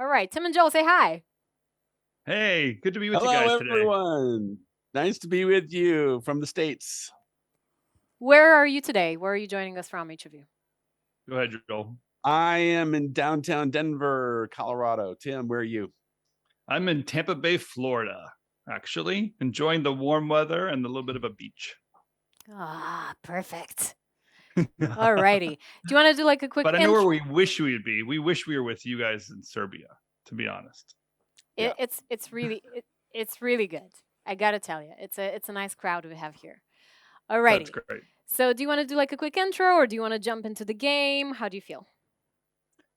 All right, Tim and Joel, say hi. Hey, good to be with you Hello, guys today. everyone. Nice to be with you from the States. Where are you today? Where are you joining us from, each of you? Go ahead, Joel. I am in downtown Denver, Colorado. Tim, where are you? I'm in Tampa Bay, Florida, actually, enjoying the warm weather and a little bit of a beach. Ah, perfect. All righty. Do you want to do like a quick But I know intro? where we wish we would be. We wish we were with you guys in Serbia, to be honest. Yeah. It's really good. I gotta tell you, it's a nice crowd we have here. All righty. That's great. So, do you want to do like a quick intro, or do you want to jump into the game? How do you feel?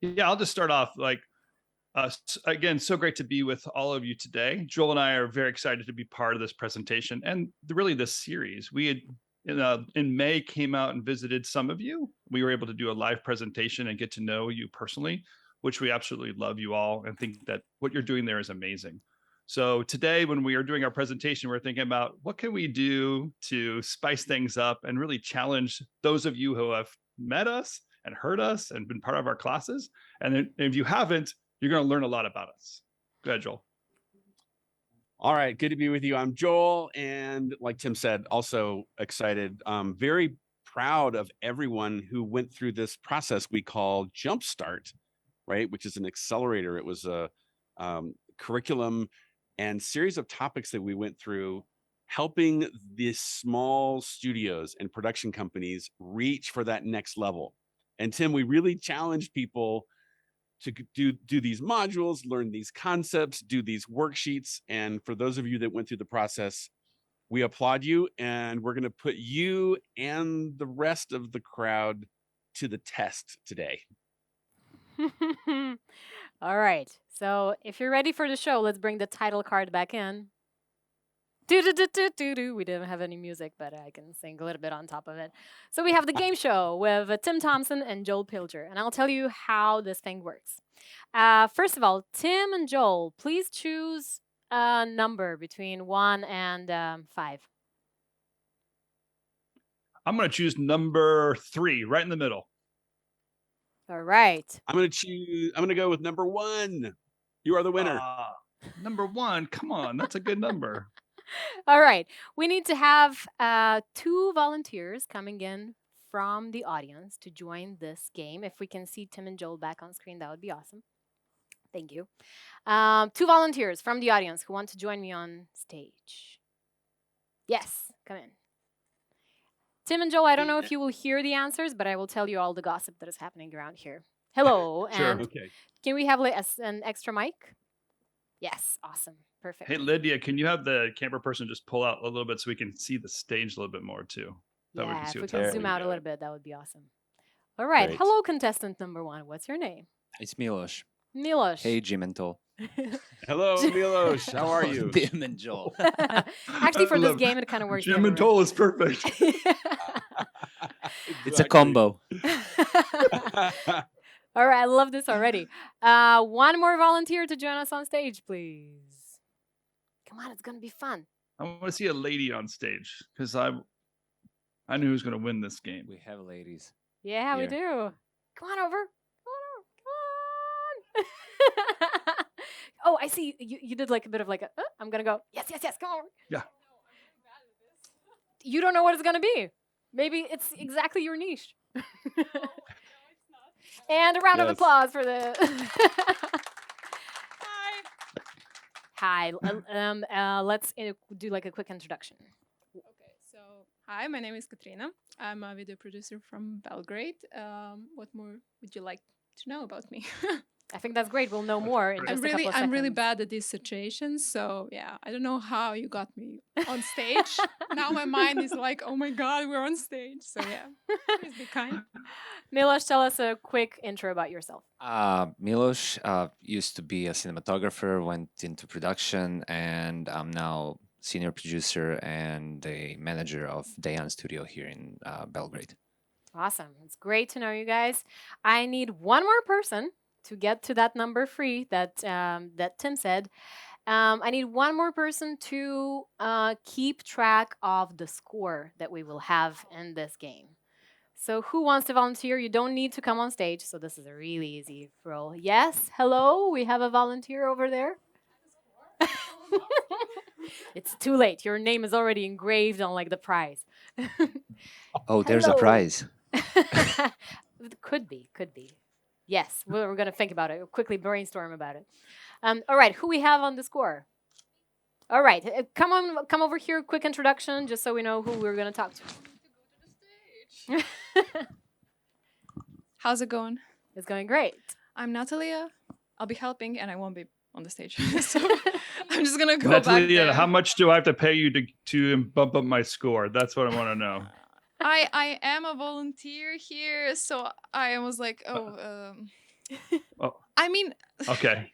Yeah, I'll just start off again, so great to be with all of you today. Joel and I are very excited to be part of this presentation and really this series. We had in May came out and visited some of you. We were able to do a live presentation and get to know you personally, which we absolutely love you all and think that what you're doing there is amazing. So today, when we are doing our presentation, we're thinking about what can we do to spice things up and really challenge those of you who have met us and heard us and been part of our classes. And if you haven't, you're going to learn a lot about us. Go ahead, Joel. All right. Good to be with you. I'm Joel. And like Tim said, also excited. Very proud of everyone who went through this process we call Jumpstart, right? Which is an accelerator. It was a curriculum and series of topics that we went through, helping the small studios and production companies reach for that next level. And Tim, we really challenged people to do these modules, learn these concepts, do these worksheets. And for those of you that went through the process, we applaud you, and we're going to put you and the rest of the crowd to the test today. All right. So, if you're ready for the show, let's bring the title card back in. We didn't have any music, but I can sing a little bit on top of it. So we have the game show with Tim Thompson and Joel Pilger, and I'll tell you how this thing works. First of all, Tim and Joel, please choose a number between 1 and 5. I'm going to choose number 3, right in the middle. All right. I'm going to go with number 1. You are the winner. Number 1. Come on. That's a good number. All right. We need to have 2 volunteers coming in from the audience to join this game. If we can see Tim and Joel back on screen, that would be awesome. Thank you. 2 volunteers from the audience who want to join me on stage. Yes, come in. Tim and Joel, I don't know if you will hear the answers, but I will tell you all the gossip that is happening around here. Hello. Sure. And Okay. can we have an extra mic? Yes, awesome. Perfect. Hey, Lydia, can you have the camera person just pull out a little bit so we can see the stage a little bit more too? Yeah, if we what's can happening. zoom out a little bit, that would be awesome. All right. Great. Hello, contestant number 1. What's your name? It's Milos. Milos. Hey, Jim and Joel. Hello, Milos. How are you? Jim and Joel. Actually, for this game, it kind of works. Jim and Joel is perfect. It's a combo. All right, I love this already. One more volunteer to join us on stage, please. Come on, it's gonna be fun. I want to see a lady on stage because I knew who's going to win this game. We have ladies. Yeah, we Here. do. Come on over. Come on. Oh, I see. You did like a bit of like a. I'm gonna go. Yes, yes, yes. Come on. Yeah. You don't know what it's gonna be. Maybe it's exactly your niche. And a round of applause for the. Hi. Let's do like a quick introduction. Okay, so hi, my name is Katrina. I'm a video producer from Belgrade. What more would you like to know about me? I think that's great. We'll know more in just a couple of seconds. I'm really bad at these situations, so yeah, I don't know how you got me on stage. Now my mind is like, oh my god, we're on stage. So yeah, please be kind. Milos, tell us a quick intro about yourself. Milos used to be a cinematographer, went into production, and I'm now senior producer and a manager of Dayan Studio here in Belgrade. Awesome. It's great to know you guys. I need one more person to get to that number 3 that Tim said. I need one more person to keep track of the score that we will have in this game. So who wants to volunteer? You don't need to come on stage. So this is a really easy role. Yes. Hello. We have a volunteer over there. It's too late. Your name is already engraved on like the prize. Oh, there's a Hello. prize. Could be. Yes, we're going to think about it. We'll quickly brainstorm about it. All right, who we have on the score? All right, come over here. Quick introduction, just so we know who we're going to talk to. How's it going? It's going great. I'm Natalia. I'll be helping, and I won't be on the stage. So I'm just gonna go back Natalia, there. how much do I have to pay you to bump up my score? That's what I want to know. I am a volunteer here, so I was like, Oh. I mean, Okay.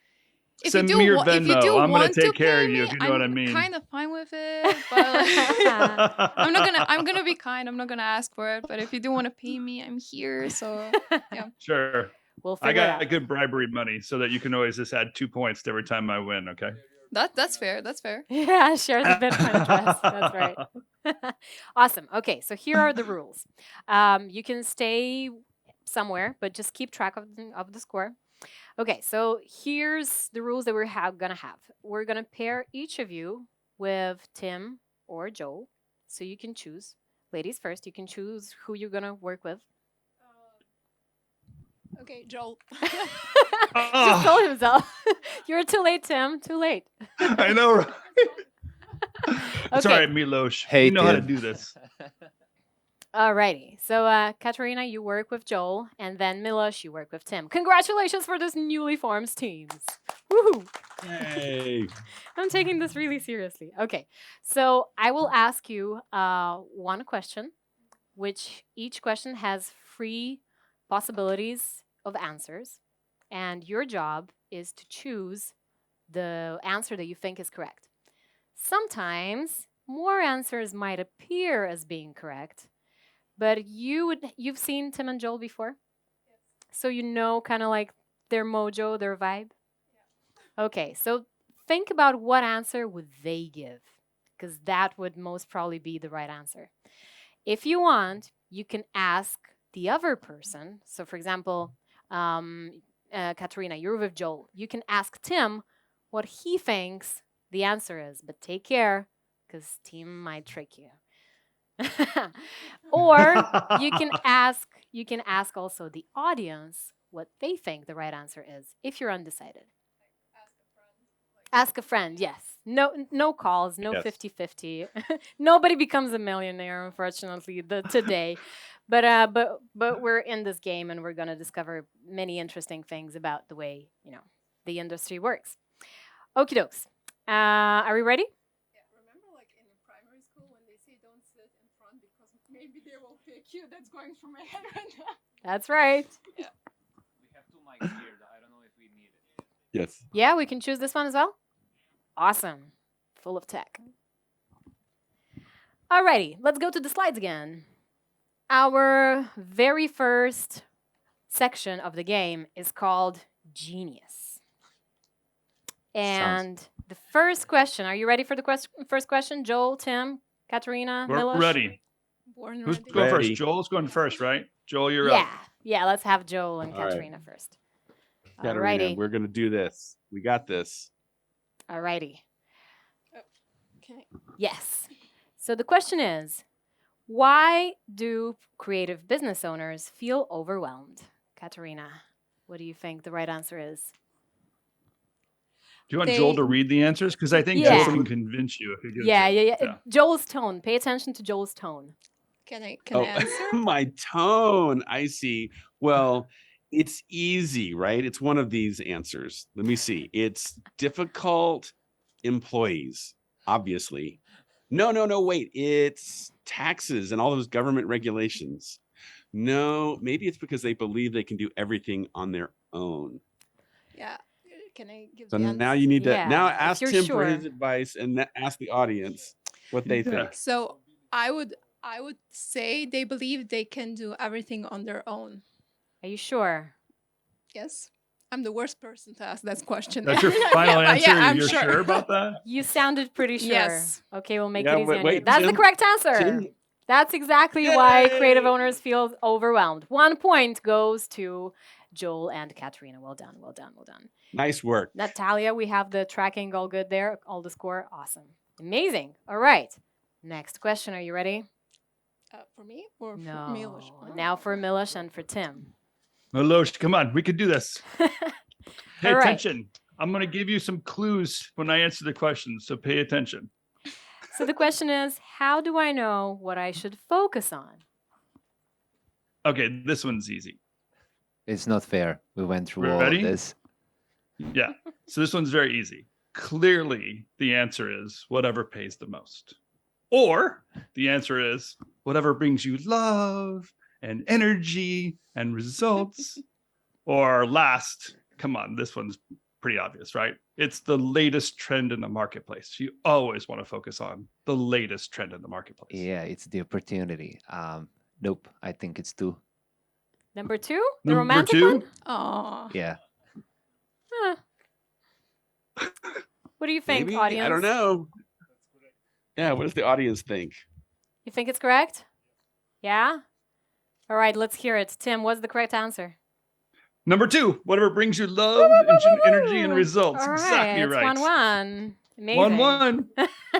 if Send you me do, your wa- if you Venmo. do I'm gonna want to take care pay of you, me, if you know what I I'm mean. kind of fine with it. But like, I'm gonna be kind. I'm not gonna ask for it. But if you do want to pay me, I'm here. So yeah. Sure. We'll I figure it got out. good bribery money so that you can always just add 2 points to every time I win. Okay. That's fair. That's fair. Yeah, share the Bitcoin address. That's right. Awesome. Okay, so here are the rules. You can stay somewhere, but just keep track of the score. Okay, so here's the rules that we're gonna have. We're gonna pair each of you with Tim or Joel, so you can choose. Ladies first, you can choose who you're gonna work with. Okay, Joel. Just told himself. You're too late, Tim. Too late. I know. Right? It's all Okay. right, Milos. Hey, you know how to Tim. do this. Alrighty. So, Katerina, you work with Joel, and then Milos, you work with Tim. Congratulations for this newly formed teams. Woohoo! Hey. I'm taking this really seriously. Okay. So, I will ask you one question, which each question has 3 possibilities of answers, and your job is to choose the answer that you think is correct. Sometimes more answers might appear as being correct, but you've seen Tim and Joel before? So you know kind of like their mojo, their vibe? Okay, so think about what answer would they give, because that would most probably be the right answer. If you want, you can ask the other person. So for example, Katerina, you're with Joel. You can ask Tim what he thinks the answer is, but take care, because Tim might trick you. Or you can ask also the audience what they think the right answer is if you're undecided. Ask a friend, yes. No calls, no Yes. 50-50. Nobody becomes a millionaire, unfortunately, today. But we're in this game, and we're going to discover many interesting things about the way, the industry works. Okie dokes. Are we ready? Yeah, remember like in primary school when they say don't sit in front because maybe they will pick you? That's going through my head right now. That's right. We have 2 mics here. I don't know if we need it. Yes. Yeah, we can choose this one as well. Awesome. Full of tech. Alrighty, let's go to the slides again. Our very first section of the game is called Genius. And the first question, are you ready for the first question? Joel, Tim, Katerina, We're Milos? ready. Born Who's ready. going Ready. first? Joel's going first, right? Joel, you're Yeah, up. yeah, let's have Joel and All right. Katerina first. Katerina, Alrighty, we're gonna do this. We got this. alrighty. Okay. Yes. So the question is, why do creative business owners feel overwhelmed? Katerina, what do you think the right answer is? Do you want Joel to They- read the answers? Because I think Yeah. Joel can convince you if he gives Yeah, you. yeah, yeah. Joel's tone. Pay attention to Joel's tone. Can I answer? My tone. I see. Well, it's easy, right? It's one of these answers. Let me see. It's difficult employees, obviously. No, wait. It's taxes and all those government regulations. No, maybe it's because they believe they can do everything on their own. Yeah. Can I give So the answer? now you need to Yeah, now if ask you're Tim for his sure. advice and ask the audience what they Yeah. think. So I would say they believe they can do everything on their own. Are you sure? Yes. I'm the worst person to ask that question. That's your final Yeah, answer? I'm You're sure about that? You sounded pretty sure. Yes. Okay, we'll make Yeah, it easy on you. wait, That's the Tim- correct answer. Tim, That's exactly why creative Yay! owners feel overwhelmed. 1 point goes to Joel and Katerina. Well done, well done, well done. Nice work. Natalia, we have the tracking all good there, all the score. Awesome. Amazing. All right. Next question. Are you ready? For me or for No. Milos? Now for Milos and for Tim. Milosh, come on, we can do this. Pay All right. attention. I'm going to give you some clues when I answer the question, so pay attention. So the question is, how do I know what I should focus on? Okay, this one's easy. It's not fair. We went through all Ready? of this. Yeah, so this one's very easy. Clearly, the answer is whatever pays the most. Or the answer is whatever brings you love and energy and results. Or last, come on, this one's pretty obvious, right? It's the latest trend in the marketplace. You always want to focus on the latest trend in the marketplace. Yeah, it's the opportunity. Nope, I think it's 2. Number 2? The Number romantic 2? one? Oh, Yeah. Huh. What do you think, Maybe? audience? I don't know. Yeah, what does the audience think? You think it's correct? Yeah? All right, let's hear it. Tim, what's the correct answer? Number 2, whatever brings you love, energy, and results. All right, Exactly it's right. 1-1. Amazing. 1-1.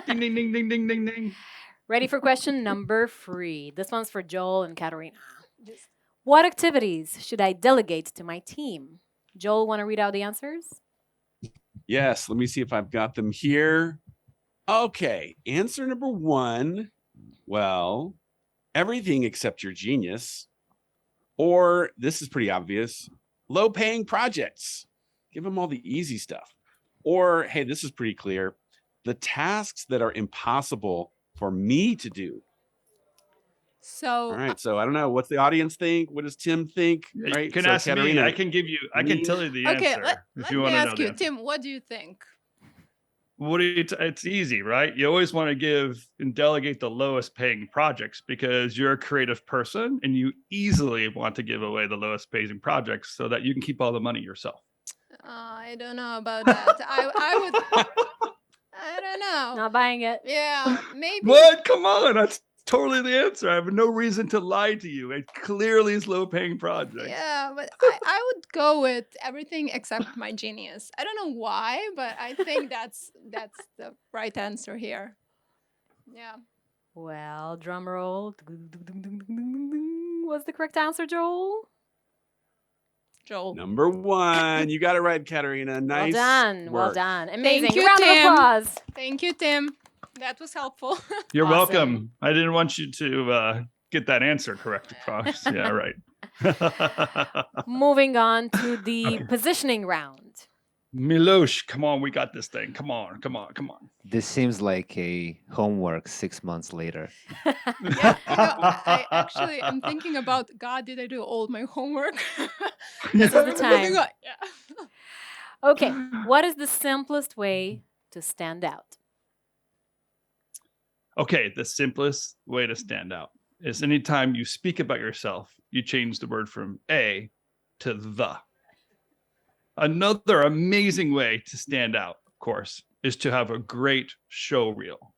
Ding, ding, ding, ding, ding, ding, ding. Ready for question number 3. This one's for Joel and Katerina. What activities should I delegate to my team? Joel, want to read out the answers? Yes, let me see if I've got them here. Okay, answer number 1. Well, everything except your genius. Or this is pretty obvious, low-paying projects. Give them all the easy stuff. Or, hey, this is pretty clear, the tasks that are impossible for me to do. so All right, so I don't know. What's the audience think? What does Tim think? Yeah, Right? you can so ask me. Katerina, I can tell you the okay, answer let if you me want to know ask the you, answer. Tim, what do you think? What do you it's easy, right? You always want to give and delegate the lowest paying projects because you're a creative person and you easily want to give away the lowest paying projects so that you can keep all the money yourself. I don't know about that. I would. I don't know. Not buying it. Yeah, maybe. What? Come on. That's totally the answer. I have no reason to lie to you. It clearly is low paying projects. Yeah, but I would go with everything except my genius. I don't know why, but I think that's the right answer here. Yeah. Well, drum roll. What's the correct answer, Joel? Joel. number 1. You got it right, Katerina. Nice Well done. Well work. done. Amazing. you, Round of Tim. applause. Thank you, Tim. That was helpful. You're Awesome. welcome. I didn't want you to get that answer correct across. Yeah, right. Moving on to the positioning round. Milosh, come on, we got this thing. Come on, come on, come on. This seems like a homework 6 months later. Yeah, I am thinking about, God, did I do all my homework? This is the time. Yeah. Okay, what is the simplest way to stand out? Okay, the simplest way to stand out is anytime you speak about yourself, you change the word from a to the. Another amazing way to stand out, of course, is to have a great show reel.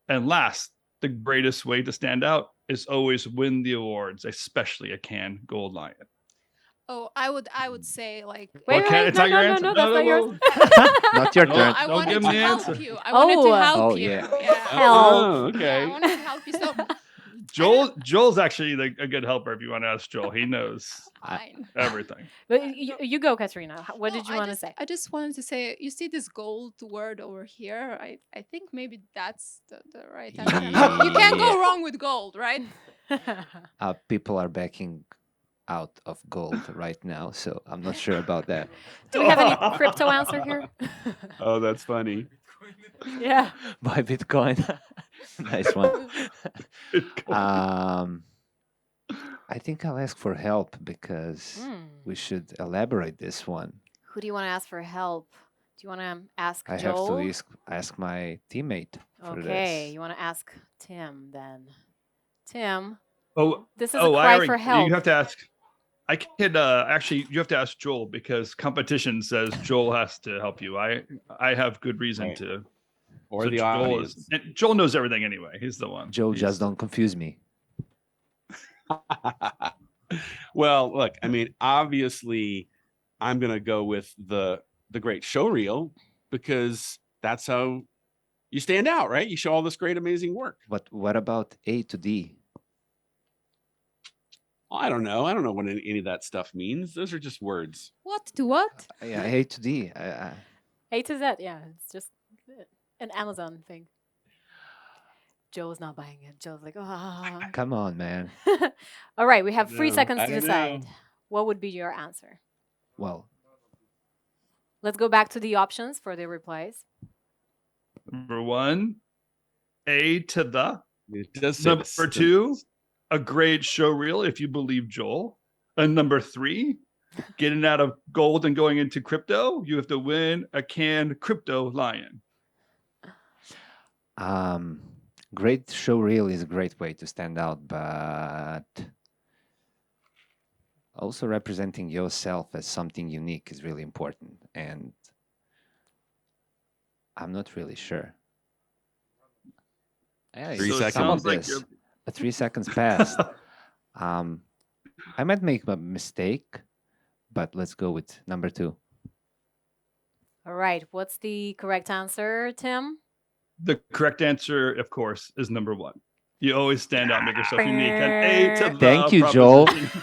And last, the greatest way to stand out is always win the awards, especially a Cannes Gold Lion. Oh, I would say like. Wait, Okay, wait, it's no, not your no, answer. no, that's not yours. Not your No, turn. I Don't wanted give to me the help answer. you. I wanted to help Oh, you. yeah. Help. Yeah, I Okay. wanted to help you. So Joel's actually a good helper if you want to ask Joel. He knows fine. everything. But you go, Katerina. What No, did you want to say? I just wanted to say, you see this gold word over here? I think maybe that's the right answer. You can't go Yeah. wrong with gold, right? People are backing out of gold right now, so I'm not sure about that. Do we have any crypto answer here? Oh, that's funny. Yeah. Buy Bitcoin. Nice one. I think I'll ask for help because we should elaborate this one. Who do you want to ask for help? Do you want to ask I Joel? have to ask my teammate for Okay, this. you want to ask Tim then. Tim, Oh, this is I a cry already, for help. You have to ask. I could actually. You have to ask Joel because competition says Joel has to help you. I have good reason Right. to. Or so the Joel audience. and Joel knows everything anyway. He's the one. Joe, He's- just don't confuse me. Well, look, I mean, obviously, I'm gonna go with the great show reel because that's how you stand out, right? You show all this great, amazing work. But what about A to D? I don't know. I don't know what any of that stuff means. Those are just words. What to what? Yeah, A to D. A to Z, yeah. It's just an Amazon thing. Joe's not buying it. Joe's like, oh. Come on, man. All right, we have 3 No, seconds I to don't decide. know. What would be your answer? Well, Let's go back to the options for the replies. Number 1, A to the. It does say Number this. 2, a great show reel, if you believe Joel. And number 3, getting out of gold and going into crypto, you have to win a canned crypto lion. great show reel is a great way to stand out, but also representing yourself as something unique is really important. And I'm not really sure. Yeah, 3 So it seconds. some of sounds like this. you're 3 seconds passed. I might make a mistake, but let's go with number 2. All right, what's the correct answer, Tim? the correct answer, of course, is number 1. You always stand out, make yourself unique. An A to the Thank you, Joel. proposition.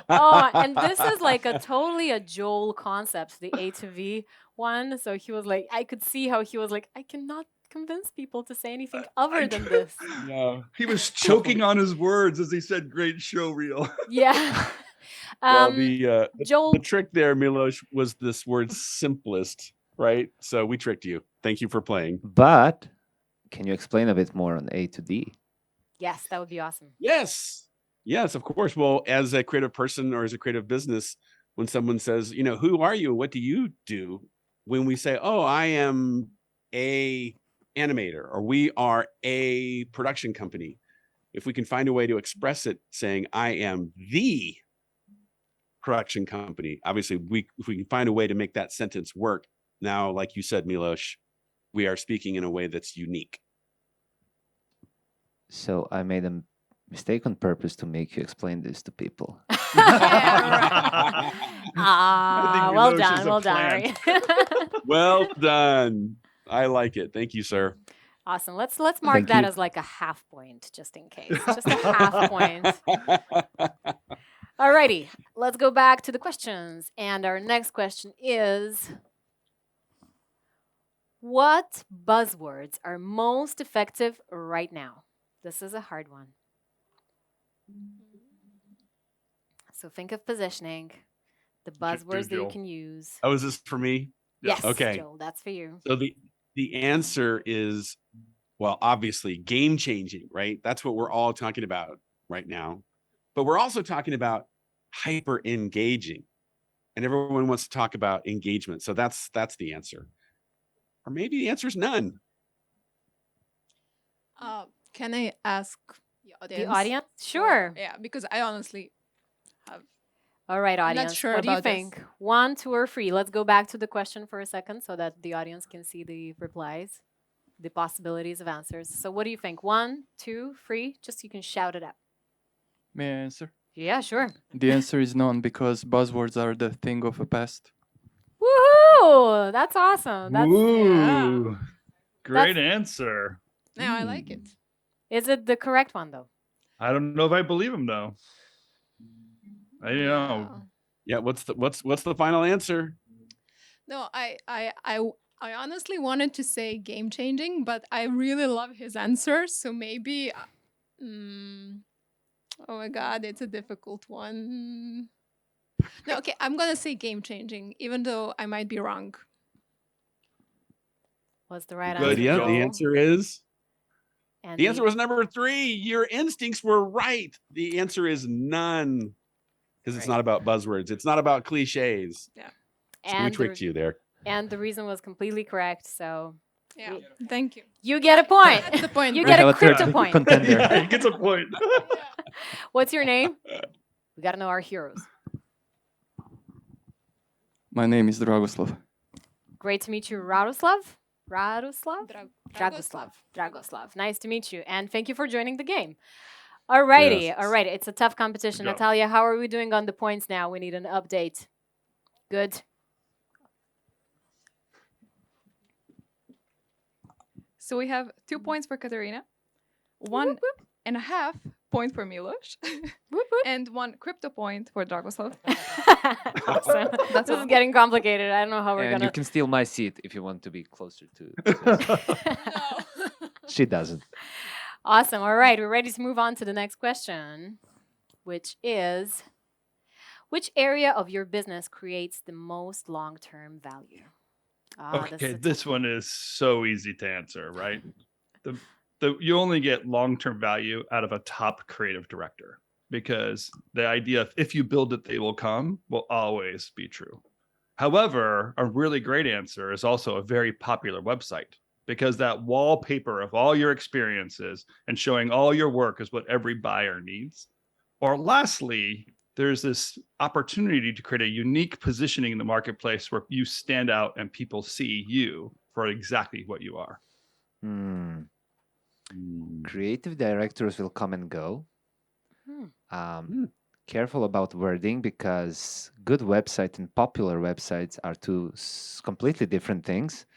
Oh, and this is like a totally a Joel concept, the A to V one. So he was like, I could see how he was like, I cannot convince people to say anything other than this. No. He was choking on his words as he said, "Great show reel." Yeah. Well, the Joel, trick there, Milos, was this word simplest, right? So we tricked you. Thank you for playing. But can you explain a bit more on A to D? yes, that would be awesome. Yes. Yes, of course. Well, as a creative person or as a creative business, when someone says, you know, who are you? What do you do? When we say, oh, I am a animator, or we are a production company, if we can find a way to express it saying, I am the production company, obviously, if we can find a way to make that sentence work, now, like you said, Milos, we are speaking in a way that's unique. So I made a mistake on purpose to make you explain this to people. Ah, we well know done, she's a well done. plant. Well done. I like it. Thank you, sir. Awesome. Let's mark Thank that you. as like a half point, just in case. Just a half point. Alrighty, let's go back to the questions. And our next question is, what buzzwords are most effective right now? This is a hard one. So think of positioning, the buzzwords that you Joel. can use. Oh, is this for me? Yes, Okay. Joel, that's for you. So the answer is, well, obviously game changing, right? That's what we're all talking about right now. But we're also talking about hyper engaging. And everyone wants to talk about engagement. So that's the answer. Or maybe the answer is none. Can I ask the audience? The audience? Or- Sure. yeah, because I honestly have. All right, I'm not audience. sure What do you about this. think? 1, 2, or 3? Let's go back to the question for a second so that the audience can see the replies, the possibilities of answers. So what do you think? 1, 2, 3? Just you can shout it out. May I answer? Yeah, sure. The answer is none because buzzwords are the thing of the past. Woohoo! That's awesome. That's Ooh, great That's- answer. Now I like it. Is it the correct one though? I don't know if I believe him though. I don't know. Yeah, what's the final answer? No, I honestly wanted to say game changing, but I really love his answer. So maybe, oh my God, it's a difficult one. No, okay, I'm gonna say game changing, even though I might be wrong. Was the right Good, answer? Yeah, the Joel? answer is And the answer was number 3. Your instincts were right. The answer is none. Because it's Right. not about buzzwords. It's not about cliches. So we and tricked you there. And the reason was completely correct. So Yeah, thank you. you get a point. That's the point. You right? get a have a third crypto point. contender. Yeah, he gets a point. What's your name? We gotta know our heroes. My name is Dragoslav. Great to meet you, Radoslav. Dragoslav. Dragoslav. Nice to meet you, and thank you for joining the game. Alrighty, Yes. alrighty. It's a tough competition. Good job. Natalia, how are we doing on the points now? We need an update. Good. So we have 2 points for Katerina, 1.5 point for Milos, Whoop, whoop. and 1 crypto point for Dragoslav. Awesome. That's This is all. getting complicated. I don't know how we're And you gonna. can steal my seat if you want to be closer to. No. She doesn't. Awesome. All right, we're ready to move on to the next question, which is, which area of your business creates the most long-term value? Okay, this one is so easy to answer, right? You only get long-term value out of a top creative director, because the idea of if you build it, they will come will always be true. However, a really great answer is also a very popular website, because that wallpaper of all your experiences and showing all your work is what every buyer needs. Or lastly, there's this opportunity to create a unique positioning in the marketplace where you stand out and people see you for exactly what you are. Creative directors will come and go. Careful about wording, because good website and popular websites are two completely different things.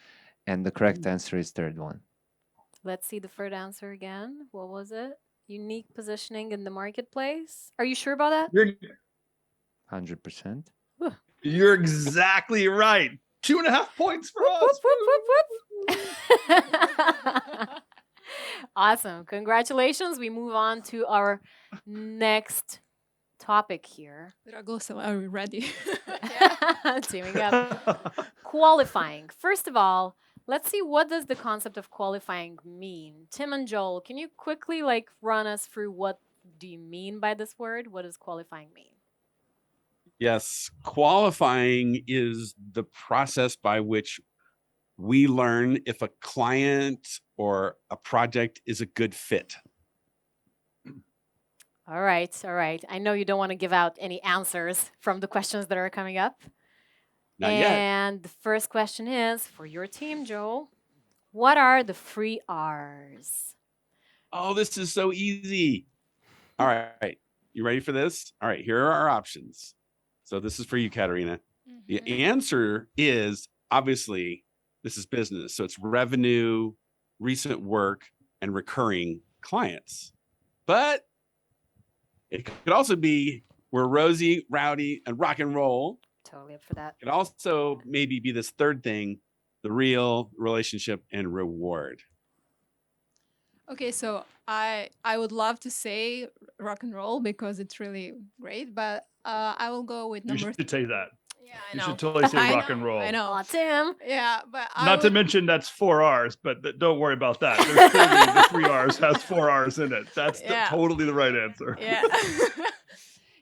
And the correct answer is third one. Let's see the third answer again. What was it? Unique positioning in the marketplace. Are you sure about that? 100%. You're exactly right. 2.5 points for us. Whoop, whoop, whoop. Awesome. Congratulations. We move on to our next topic here. Dragoslav, are we ready? Teaming up. Qualifying. First of all, let's see, what does the concept of qualifying mean? Tim and Joel, can you quickly run us through what do you mean by this word? What does qualifying mean? Yes, qualifying is the process by which we learn if a client or a project is a good fit. All right, all right. I know you don't want to give out any answers from the questions that are coming up. Not yet. And the first question is for your team, Joel. What are the 3 R's? Oh, this is so easy. All right. You ready for this? All right. Here are our options. So this is for you, Katerina. The answer is, obviously, this is business. So it's revenue, recent work, and recurring clients. But it could also be we're rosy, rowdy, and rock and roll. Totally up for that. It could also maybe be this third thing, the real relationship and reward. Okay, so I would love to say rock and roll because it's really great, but I will go with You number. should say that. Yeah, I You know. should totally say I rock know, and roll. I know. Aw, Tim. Yeah, but I Not to would- mention that's 4 R's, but don't worry about that. There's clearly the 3 R's has 4 R's in it. That's Yeah. totally the right answer. Yeah.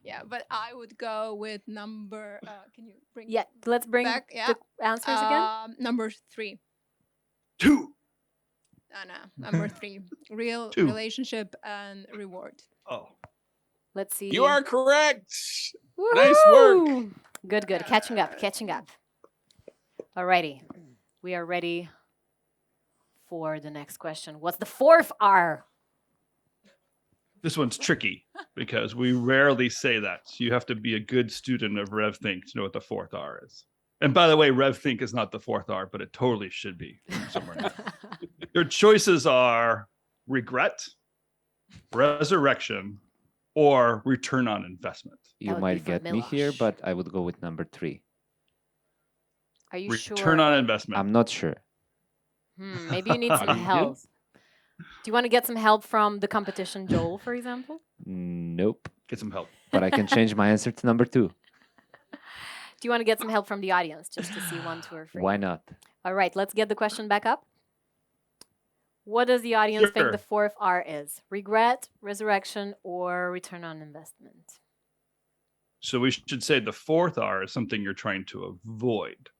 Yeah, but I would go with number. Can you bring? Yeah, let's bring Back, yeah. the answers again. Number 3. 2. No, number 3. Real 2. relationship and reward. Oh. Let's see. You are correct. Nice work. Woohoo! Good, good. Catching up, catching up. Alrighty. We are ready for the next question. What's the 4th R? This one's tricky because we rarely say that. So you have to be a good student of RevThink to know what the 4th R is. And by the way, RevThink is not the 4th R, but it totally should be somewhere in there. Your choices are regret, resurrection, or return on investment. You would be might for get me here, Miloš. but I would go with number 3. Are you Return sure? on investment. I'm not sure. Maybe you need some You do? help. Do you want to get some help from the competition, Joel, for example? Nope. Get some help. But I can change my answer to number 2. Do you want to get some help from the audience just to see 1, 2, or 3? Why not? All right, let's get the question back up. What does the audience think Sure. the 4th R is? Regret, resurrection, or return on investment? So we should say the 4th R is something you're trying to avoid.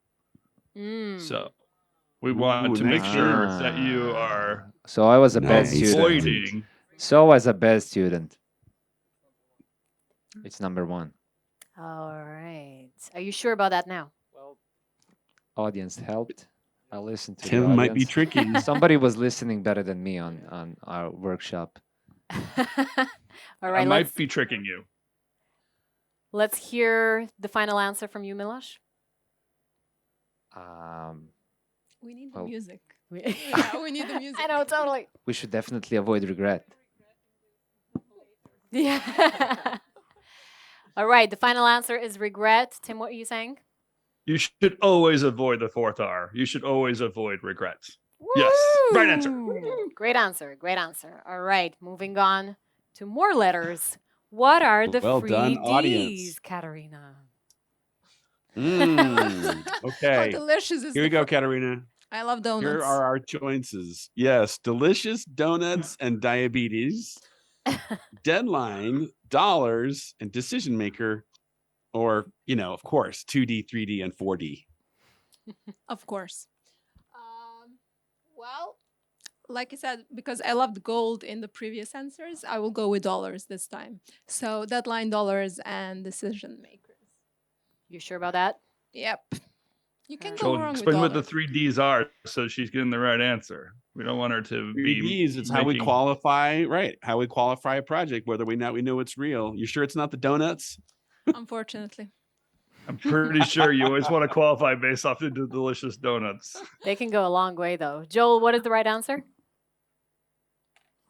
So we want Ooh, to make nice. sure that you are So I was a bad Nice. student. avoiding. So I was a bad student. It's number 1. All right. Are you sure about that now? Audience helped. I listened to the Tim might be audience. tricky. Somebody was listening better than me on our workshop. All I right, might be tricking you. let's hear the final answer from you, Miloš. We need the Oh. music. We- Yeah, we need the music. I know, totally. We should definitely avoid regret. Yeah. All right, the final answer is regret. Tim, what are you saying? You should always avoid the fourth R. You should always avoid regrets. Yes, right answer. Woo! Great answer. Great answer. All right, moving on to more letters. What are the Well free done, Ds, audience. Katarina? How Okay. delicious is Here we the go, fr- Katerina. I love donuts. Here are our choices. Yes, delicious donuts and diabetes, deadline, dollars, and decision maker, or, of course, 2D, 3D, and 4D. Of course. Well, like I said, because I loved gold in the previous answers, I will go with dollars this time. So deadline, dollars, and decision makers. You sure about that? Yep. You can go Joel, wrong with explain what the dollars. 3Ds are so she's getting the right answer. We don't want her to be 3Ds, it's how we making- qualify, right? How we qualify a project, whether we know it's real. You sure it's not the donuts? Unfortunately. I'm pretty sure you always want to qualify based off the delicious donuts. They can go a long way, though. Joel, what is the right answer?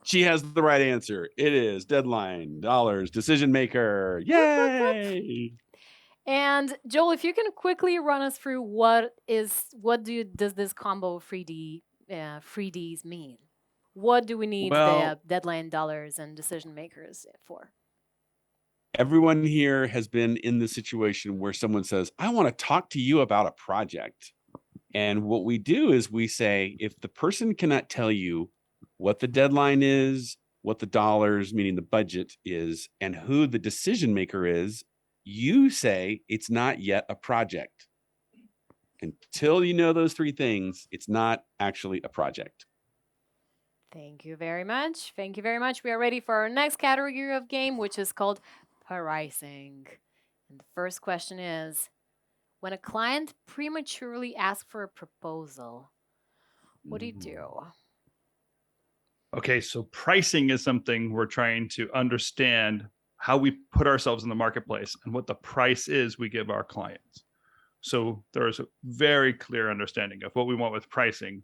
She has the right answer. It is deadline, dollars, decision maker. Yay! And Joel, if you can quickly run us through does this combo of 3Ds mean? What do we need Well- the deadline, dollars, and decision makers for? Everyone here has been in the situation where someone says, I want to talk to you about a project. And what we do is we say, if the person cannot tell you what the deadline is, what the dollars, meaning the budget is, and who the decision maker is, you say it's not yet a project. Until you know those three things, it's not actually a project. Thank you very much. Thank you very much. We are ready for our next category of game, which is called pricing. And the first question is, when a client prematurely asks for a proposal, what do you do? Okay, so pricing is something we're trying to understand how we put ourselves in the marketplace and what the price is we give our clients. So there's a very clear understanding of what we want with pricing.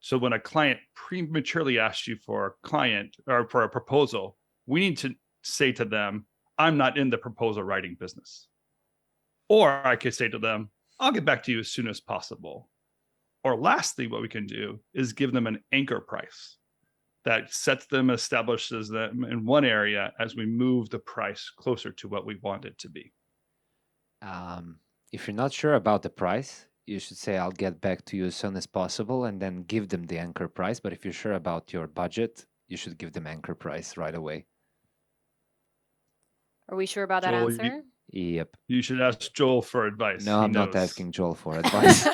So when a client prematurely asks you for a client or for a proposal, we need to say to them, I'm not in the proposal writing business. Or I could say to them, I'll get back to you as soon as possible. Or lastly, what we can do is give them an anchor price that sets them, establishes them in one area as we move the price closer to what we want it to be. If you're not sure about the price, you should say, I'll get back to you as soon as possible, and then give them the anchor price. But if you're sure about your budget, you should give them anchor price right away. Are we sure about that Joel, answer? Yep. You should ask Joel for advice. No, He I'm not knows. asking Joel for advice.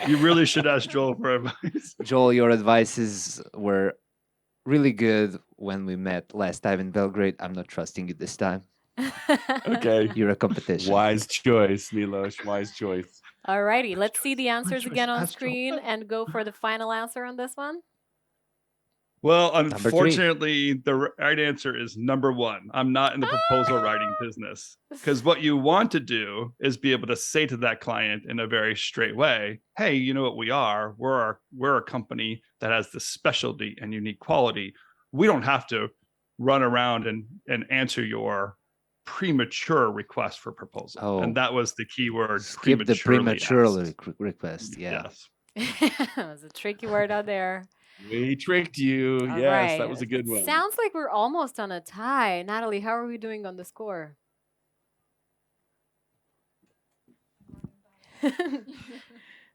You really should ask Joel for advice. Joel, your advices were really good when we met last time in Belgrade. I'm not trusting you this time. Okay. You're a competition. Wise choice, Miloš. Wise choice. Alrighty, let's see the answers choice. again on Ask Joel. screen and go for the final answer on this one. Well, three. unfortunately, the right answer is number one. I'm not in the proposal writing business. Because what you want to do is be able to say to that client in a very straight way, hey, you know what we are? We're a company that has this specialty and unique quality. We don't have to run around and answer your premature request for proposal. Oh. And that was the key word. Skip the prematurely prematurely asked. request. Yeah. Yes. That was a tricky word out there. We tricked you. All Yes, right. that was a good one. Sounds like we're almost on a tie. Natalie, how are we doing on the score?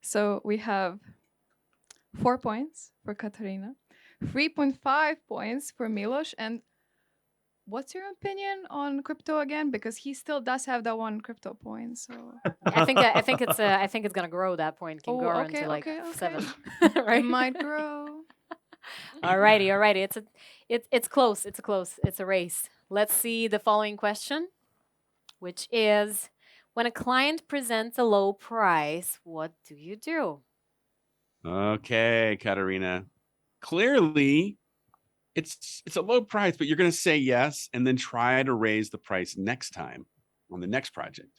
So we have 4 points for Katarina, 3.5 points for Miloš. And what's your opinion on crypto again? Because he still does have that one crypto point. So I think it's gonna grow. That point can Oh, grow okay, into like okay, okay. 7. it Right? might grow. Alrighty. It's close. It's a race. Let's see the following question, which is, when a client presents a low price, what do you do? Okay, Katarina. Clearly, it's a low price, but you're going to say yes and then try to raise the price next time on the next project.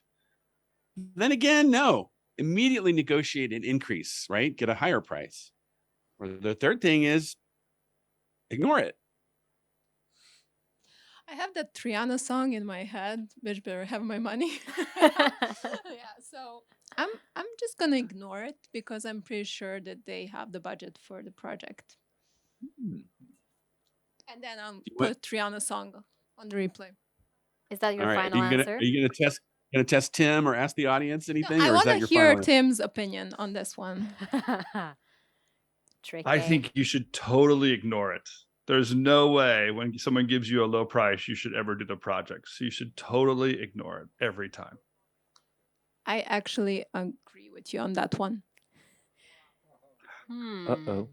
Then again, no, immediately negotiate an increase, right? Get a higher price. Or the third thing is ignore it. I have that Triana song in my head, bitch better have my money. Yeah, so I'm just gonna ignore it because I'm pretty sure that they have the budget for the project. And then I'll put Triana song on the replay. Is that All your right. final answer? Are you gonna test Tim or ask the audience anything? No, I or is want that to your hear final Tim's opinion on this one. Tricky. I think you should totally ignore it. There's no way when someone gives you a low price, you should ever do the project. So you should totally ignore it every time. I actually agree with you on that one. Uh-oh.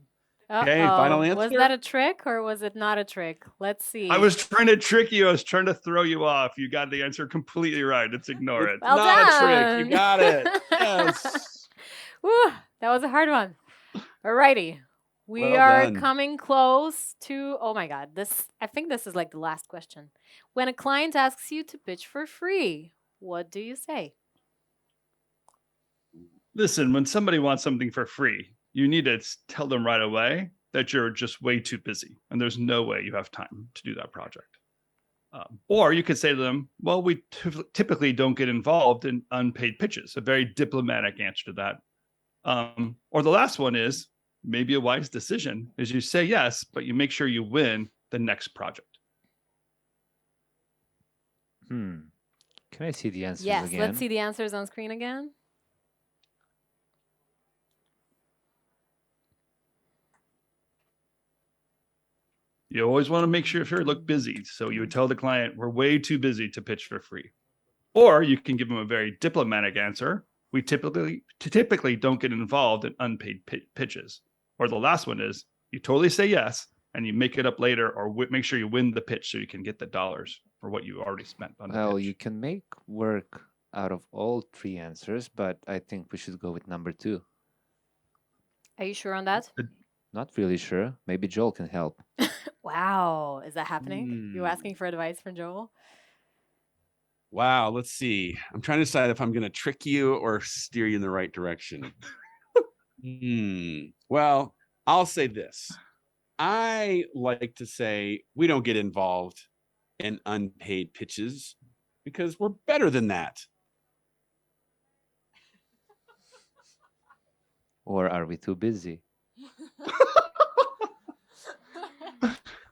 Okay, final Was answer? that a trick or was it not a trick? Let's see. I was trying to trick you. I was trying to throw you off. You got the answer completely right. It's ignore it. Well Not a trick. done. You got it. Yes. Woo, that was a hard one. Alrighty. We Well are done. coming close to, oh my God, I think this is like the last question. When a client asks you to pitch for free, what do you say? Listen, when somebody wants something for free, you need to tell them right away that you're just way too busy and there's no way you have time to do that project. Or you could say to them, well, we typically don't get involved in unpaid pitches, a very diplomatic answer to that. Or the last one is maybe a wise decision is you say yes, but you make sure you win the next project. Can I see the answers Yes, again? let's see the answers on screen again. You always want to make sure look busy. So you would tell the client, we're way too busy to pitch for free. Or you can give them a very diplomatic answer. We typically don't get involved in unpaid pitches. Or the last one is you totally say yes and you make it up later or make sure you win the pitch so you can get the dollars for what you already spent on the Well, pitch. you can make work out of all three answers, but I think we should go with number 2. Are you sure on that? Not really sure. Maybe Joel can help. Wow, is that happening? You Hmm. asking for advice from Joel? Wow. Let's see. I'm trying to decide if I'm going to trick you or steer you in the right direction. Well, I'll say this. I like to say we don't get involved in unpaid pitches because we're better than that. Or are we too busy?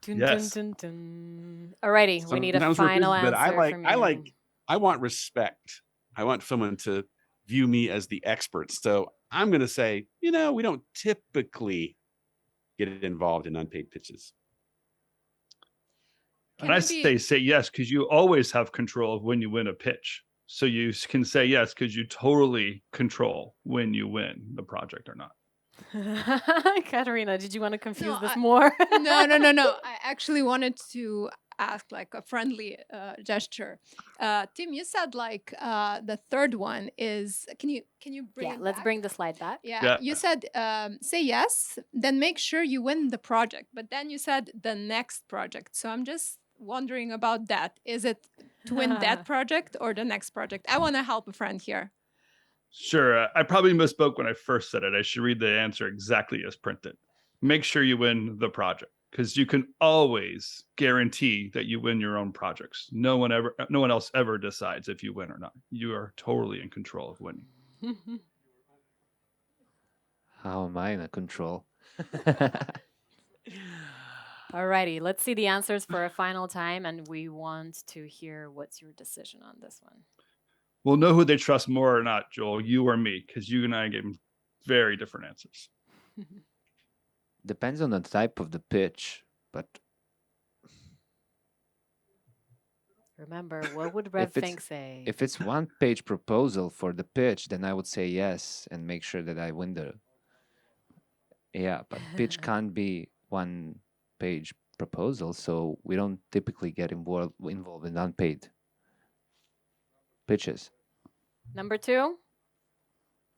Yes. Dun, dun, dun. Alrighty, we need a Sometimes we're final busy, but answer from you. I want respect. I want someone to view me as the expert. So I'm going to say, we don't typically get involved in unpaid pitches. And I say yes, because you always have control of when you win a pitch. So you can say yes, because you totally control when you win the project or not. Katarina, did you want to confuse this I- more? No. I actually wanted to ask like a friendly gesture. Tim, you said like the third one is. Can you bring? Yeah, it let's back? bring the slide back. Yeah, you said say yes, then make sure you win the project. But then you said the next project. So I'm just wondering about that. Is it to win that project or the next project? I want to help a friend here. Sure. I probably misspoke when I first said it. I should read the answer exactly as printed. Make sure you win the project because you can always guarantee that you win your own projects. No one else ever decides if you win or not. You are totally in control of winning. How am I in control? Alrighty, let's see the answers for a final time, and we want to hear what's your decision on this one. We'll know who they trust more or not, Joel, you or me, because you and I gave them very different answers. Depends on the type of the pitch, but Remember, what would If it's- RevThink say? if it's one-page proposal for the pitch, then I would say yes and make sure that I win the. Yeah, but pitch can't be one-page proposal, so we don't typically get involved in unpaid pitches. Number 2?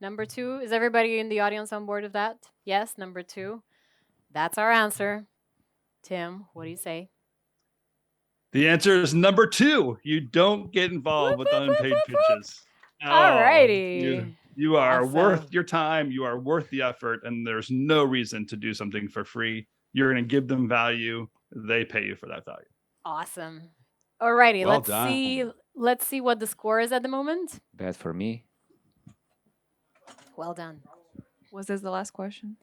Number 2, is everybody in the audience on board with that? Yes, number 2. That's our answer. Tim, what do you say? The answer is number 2. You don't get involved with unpaid pitches. at all. Alrighty. You are worth Awesome. your time. You are worth the effort, and there's no reason to do something for free. You're going to give them value. They pay you for that value. Awesome. Alrighty, Well let's done. see. Let's see what the score is at the moment. Bad for me. Well done. Was this the last question?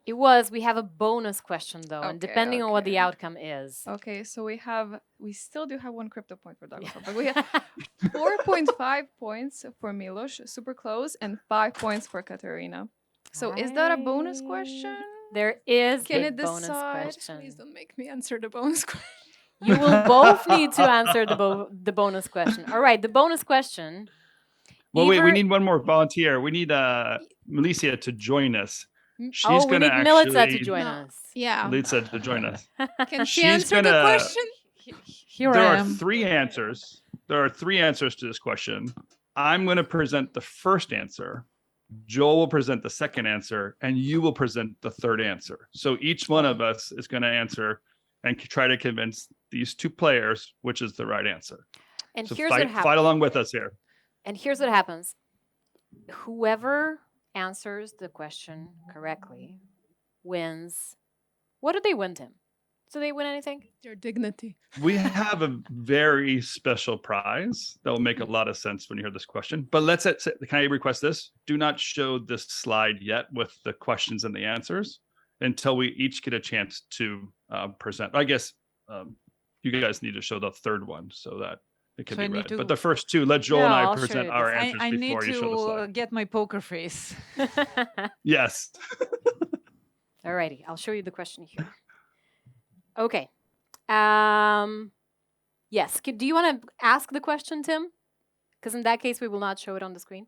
It was. We have a bonus question though, and Okay, depending on what the okay. outcome is. Okay, so we still do have 1 crypto point for Douglas, but we have 4.5 points for Milos, super close, and 5 points for Katerina. So is that a bonus question? There is Can a it bonus decide? question. Please don't make me answer the bonus question. You will both need to answer the bonus question. All right, the bonus question. Well, wait, we Either- need one more volunteer. We need Milicia to join us. She's oh, we going need to Milica actually to join No. us. Yeah. Milica to join us. Can she She's answer the gonna- question? Here There I are am. 3 answers. There are 3 answers to this question. I'm going to present the first answer. Joel will present the second answer, and you will present the third answer. So each one of us is going to answer and try to convince these 2 players which is the right answer. And So here's what fight happens. along with us here. And here's what happens. Whoever answers the question correctly wins. What do they win, Tim? Do they win anything? Your dignity. We have a very special prize that will make a lot of sense when you hear this question. But can I request this? Do not show this slide yet with the questions and the answers until we each get a chance to present. I guess you guys need to show the third one so that it can So I be need read. to- But the first 2, let Joel Yeah, and I I'll show present you our this. answers I need before you show the to slide. get my poker face. Yes. Alrighty, I'll show you the question here. Okay. Yes. Do you want to ask the question, Tim? Because in that case, we will not show it on the screen.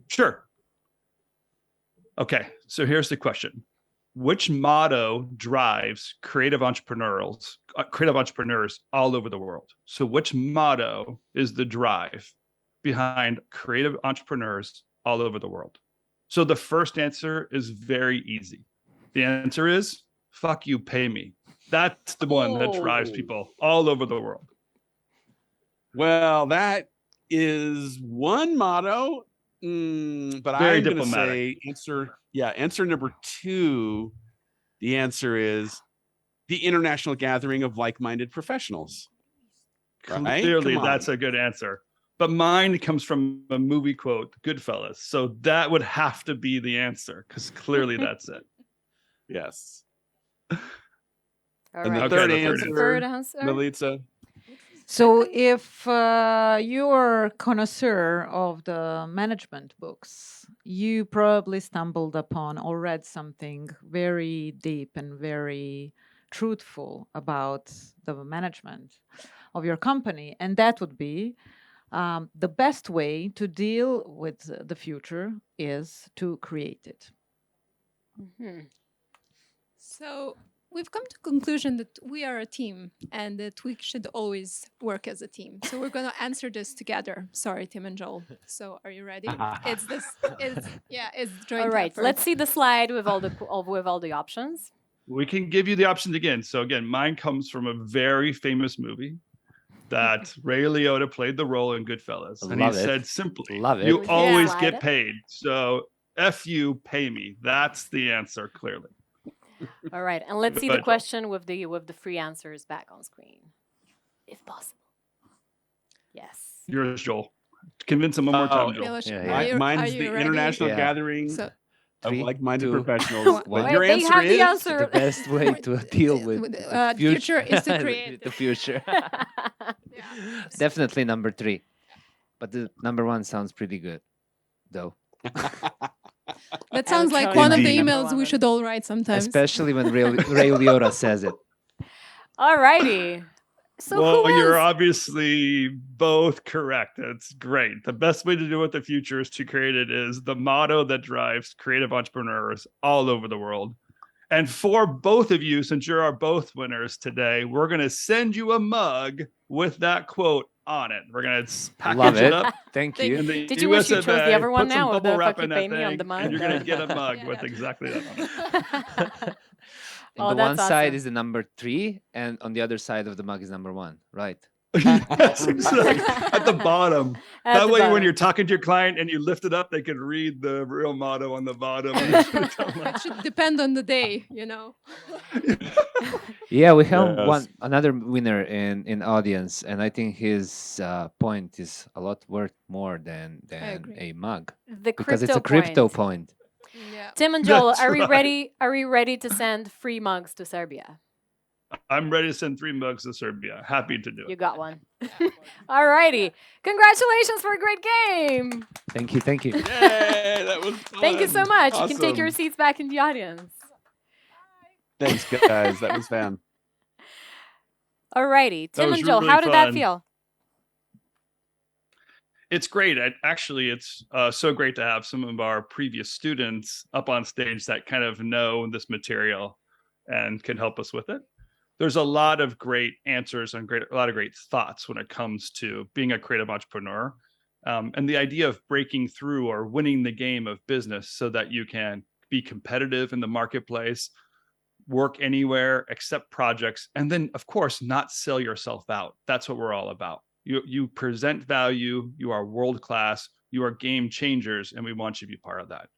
Sure. Okay, so here's the question. Which motto drives creative entrepreneurs all over the world? So which motto is the drive behind creative entrepreneurs all over the world? So the first answer is very easy. The answer is, fuck you, pay me. That's the one that drives Oh. people all over the world. Well, that is one motto, but Very I'm going to diplomatic. say answer number 2. The answer is the international gathering of like-minded professionals. Right? Clearly, Come on. that's a good answer. But mine comes from a movie quote, Goodfellas. So that would have to be the answer because clearly that's it. Yes. All And the right. third Okay, the answer, Third answer. Melitza. So if you're a connoisseur of the management books, you probably stumbled upon or read something very deep and very truthful about the management of your company. And that would be the best way to deal with the future is to create it. Mhm. So we've come to the conclusion that we are a team and that we should always work as a team. So we're going to answer this together. Sorry, Tim and Joel. So are you ready? It's joint All right. effort. Let's see the slide with all the options. We can give you the options again. So again, mine comes from a very famous movie that Ray Liotta played the role in Goodfellas. And Love he it. said simply, Love it. you Yeah. always Slide get it. paid. So F you, pay me. That's the answer, clearly. All right, and let's see the Right. question with the free answers back on screen, if possible. Yes. Yours, Joel. Convince him one more time, Oh, Joel. Milos, Yeah, are yeah. you- are Mine's you the ready? international Yeah. gathering So of 3, like-minded 2, professionals. But Wait, your they answer have the is answer. the best way to deal with the future is to create. the future. Yeah. Definitely number 3. But the number 1 sounds pretty good, though. That sounds like Electronic one of the Indeed. emails we should all write sometimes. Especially when Ray Liotta says it. All righty. So Well, who you're wins? obviously both correct. That's great. The best way to do with the future is to create it is the motto that drives creative entrepreneurs all over the world. And for both of you, since you're our both winners today, we're going to send you a mug with that quote on it. We're going to package Love it it. up. Thank in you. the Did you wish you US chose of the A, other one put some now, or bubble the wrap fuck you in that pay me on thing, the mug? and you're going to get a mug Yeah, with that- exactly that on it. Oh, the that's one side awesome. is the number 3, and on the other side of the mug is number 1. Right. Yes, exactly. At the bottom. At That the way, when bottom. you're talking to your client and you lift it up, they can read the real motto on the bottom. And it's gonna tell them, It should depend on the day, you know. Yeah, we have Yes. another winner in audience, and I think his point is a lot worth more than agree. a mug, The because it's crypto a crypto point. point. Yeah. Tim and Joel, That's are we right. ready? Are we ready to send free mugs to Serbia? I'm ready to send 3 mugs to Serbia. Happy to do You it. got one. All righty. Congratulations for a great game. Thank you. Thank you. Yay, that was fun. Thank you so much. You can take your Awesome. seats back in the audience. Thanks, guys. That was fun. All righty. Tim was and Joel, really how did that fun. feel? It's great. Actually, it's so great to have some of our previous students up on stage that kind of know this material and can help us with it. There's a lot of great answers and a lot of great thoughts when it comes to being a creative entrepreneur. And the idea of breaking through or winning the game of business so that you can be competitive in the marketplace, work anywhere, accept projects, and then, of course, not sell yourself out. That's what we're all about. You present value, you are world-class, you are game changers, and we want you to be part of that.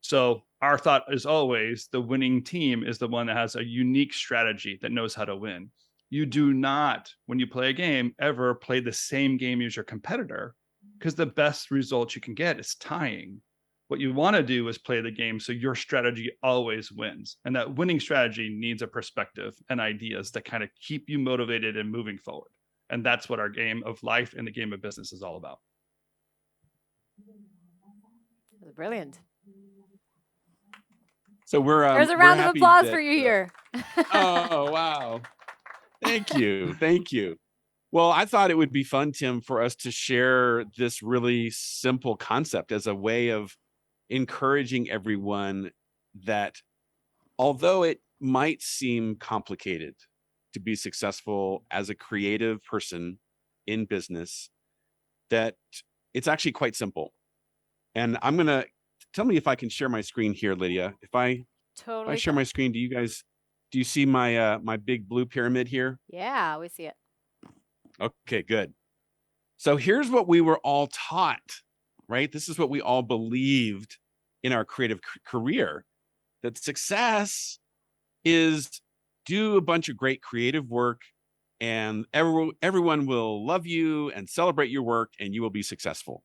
So our thought is always the winning team is the one that has a unique strategy that knows how to win. You do not, when you play a game, ever play the same game as your competitor, because the best result you can get is tying. What you want to do is play the game so your strategy always wins. And that winning strategy needs a perspective and ideas that kind of keep you motivated and moving forward. And that's what our game of life and the game of business is all about. Brilliant. So we're There's a we're round of happy applause that, for you here. Oh, wow. Thank you. Thank you. Well, I thought it would be fun, Tim, for us to share this really simple concept as a way of encouraging everyone that although it might seem complicated to be successful as a creative person in business, that it's actually quite simple. And I'm going to tell me if I can share my screen here, Lydia. If I Totally. share my screen, do you see my my big blue pyramid here? Yeah, we see it. Okay, good. So here's what we were all taught, right? This is what we all believed in our creative career, that success is do a bunch of great creative work and everyone will love you and celebrate your work and you will be successful.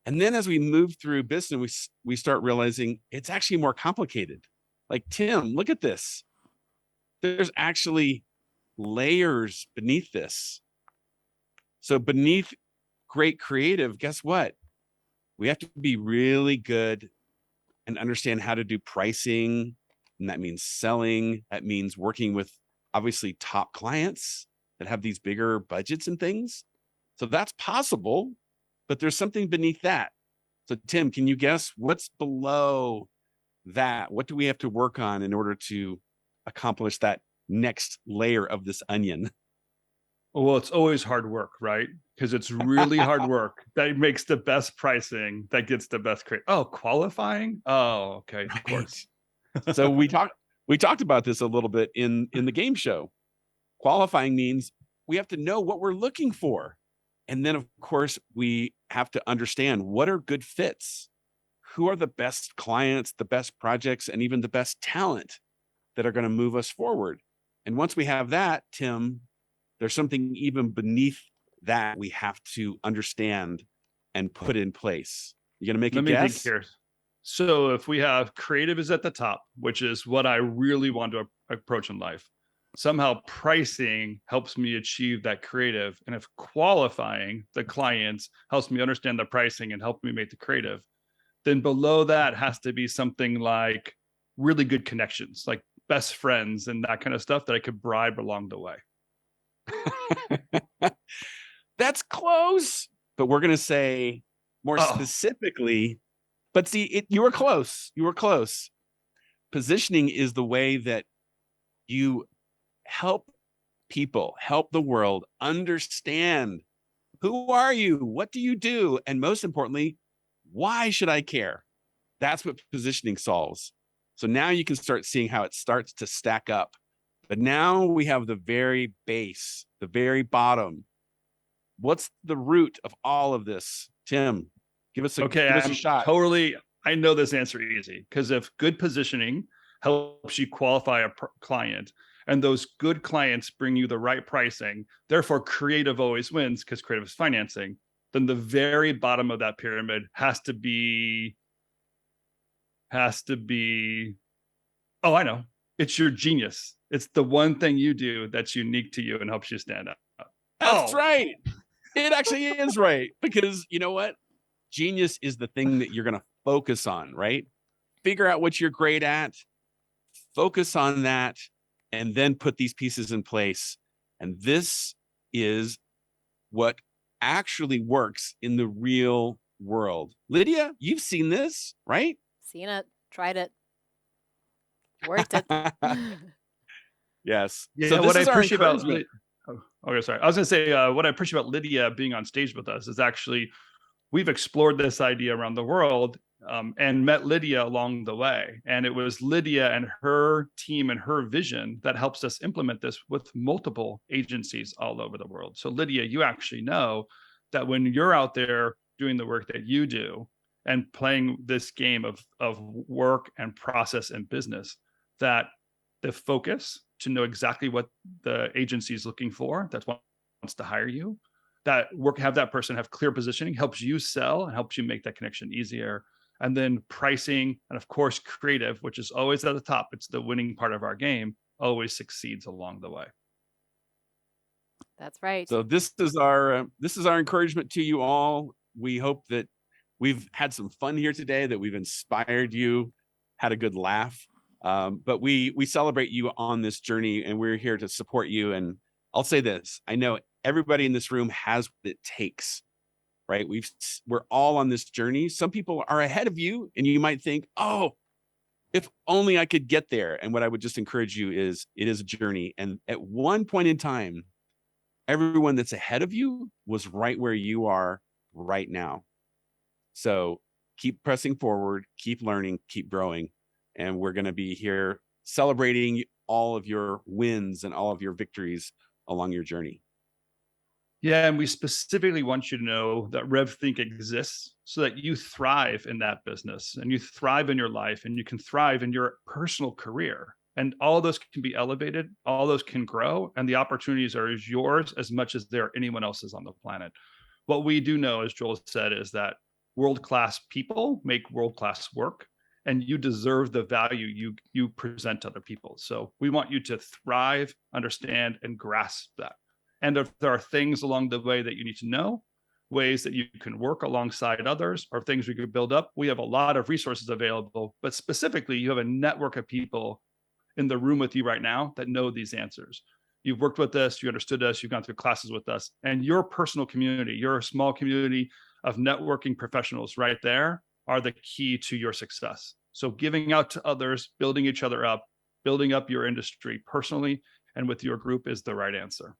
And then as we move through business, we start realizing it's actually more complicated. Like, Tim, look at this. There's actually layers beneath this. So beneath great creative, guess what? We have to be really good and understand how to do pricing. And that means selling. That means working with obviously top clients that have these bigger budgets and things. So that's possible, but there's something beneath that. So Tim, can you guess what's below that? What do we have to work on in order to accomplish that next layer of this onion? Well, it's always hard work, right? Because it's really hard work that makes the best pricing, that gets the best create. Oh, qualifying? Oh, okay, of course. So we talked about this a little bit in the game show. Qualifying means we have to know what we're looking for. And then, of course, we have to understand what are good fits, who are the best clients, the best projects, and even the best talent that are going to move us forward. And once we have that, Tim, there's something even beneath that we have to understand and put in place. You going to make a guess? Let me think here. So if we have creative is at the top, which is what I really want to approach in life, somehow pricing helps me achieve that creative. And if qualifying the clients helps me understand the pricing and help me make the creative, then below that has to be something like really good connections, like best friends and that kind of stuff that I could bribe along the way. That's close, but we're going to say more specifically, but see, you were close. You were close. Positioning is the way that you help people, help the world understand who are you, what do you do, and most importantly, why should I care? That's what positioning solves. So now you can start seeing how it starts to stack up. But now we have the very base, the very bottom. What's the root of all of this? Tim, give us a shot. I know this answer easy, because if good positioning helps you qualify a client, and those good clients bring you the right pricing, therefore creative always wins because creative is financing, then the very bottom of that pyramid has to be, oh, I know. It's your genius. It's the one thing you do that's unique to you and helps you stand out. That's right. It actually is right. Because you know what? Genius is the thing that you're going to focus on, right? Figure out what you're great at, focus on that, and then put these pieces in place. And this is what actually works in the real world. Lydia, you've seen this, right? Seen it, tried it, worked it. Yes. Yeah, so what I appreciate about sorry. I was going to say what I appreciate about Lydia being on stage with us is actually we've explored this idea around the world and met Lydia along the way. And it was Lydia and her team and her vision that helps us implement this with multiple agencies all over the world. So Lydia, you actually know that when you're out there doing the work that you do and playing this game of work and process and business, that the focus to know exactly what the agency is looking for, that's what wants to hire you, that work, have that person have clear positioning, helps you sell and helps you make that connection easier. And then pricing, and of course, creative, which is always at the top. It's the winning part of our game, always succeeds along the way. That's right. So this is our encouragement to you all. We hope that we've had some fun here today, that we've inspired you, had a good laugh. But we celebrate you on this journey, and we're here to support you. And I'll say this: I know everybody in this room has what it takes, right? We're all on this journey. Some people are ahead of you, and you might think, "Oh, if only I could get there." And what I would just encourage you is, it is a journey, and at one point in time, everyone that's ahead of you was right where you are right now. So keep pressing forward, keep learning, keep growing. And we're going to be here celebrating all of your wins and all of your victories along your journey. Yeah, and we specifically want you to know that RevThink exists so that you thrive in that business and you thrive in your life and you can thrive in your personal career. And all those can be elevated, all those can grow, and the opportunities are yours as much as they're anyone else's on the planet. What we do know, as Joel said, is that world-class people make world-class work, and you deserve the value you present to other people. So we want you to thrive, understand, and grasp that. And if there are things along the way that you need to know, ways that you can work alongside others, or things we could build up, we have a lot of resources available. But specifically, you have a network of people in the room with you right now that know these answers. You've worked with us, you understood us, you've gone through classes with us, and your personal community, your small community of networking professionals right there are the key to your success. So giving out to others, building each other up, building up your industry personally and with your group is the right answer.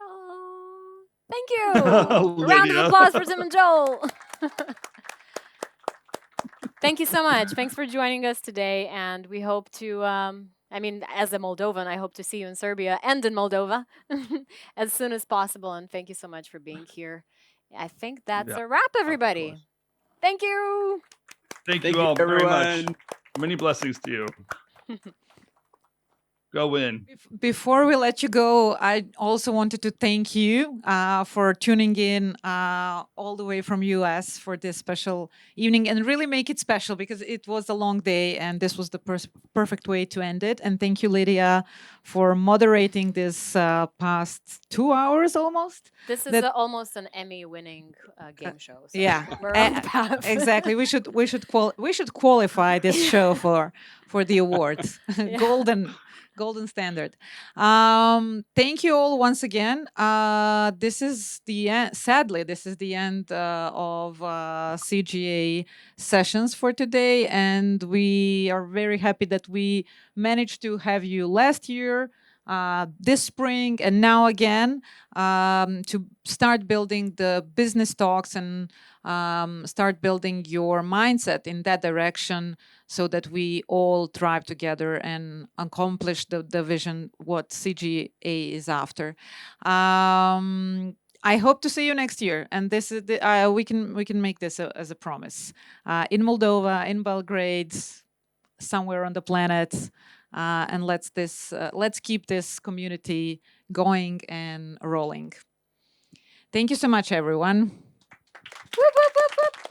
Oh, thank you. Round of applause for Tim and Joel. Thank you so much. Thanks for joining us today. And we hope to, as a Moldovan, I hope to see you in Serbia and in Moldova as soon as possible. And thank you so much for being here. I think that's a wrap, everybody. Thank you. Thank you all very much. Many blessings to you. Go win. Before we let you go, I also wanted to thank you for tuning in all the way from US for this special evening, and really make it special because it was a long day and this was the perfect way to end it. And thank you, Lydia, for moderating this past 2 hours almost. This is almost an Emmy-winning game show. So yeah, we're on the path. exactly. We should qualify this show for the awards. Golden standard. Thank you all once again. This is the end. Sadly, this is the end of CGA sessions for today, and we are very happy that we managed to have you last year, this spring and now again, to start building the business talks and start building your mindset in that direction so that we all thrive together and accomplish the vision what CGA is after. I hope to see you next year, and this is we can make this as a promise in Moldova, in Belgrade, somewhere on the planet, and let's keep this community going and rolling. Thank you so much, everyone. Whoop, whoop, whoop, whoop.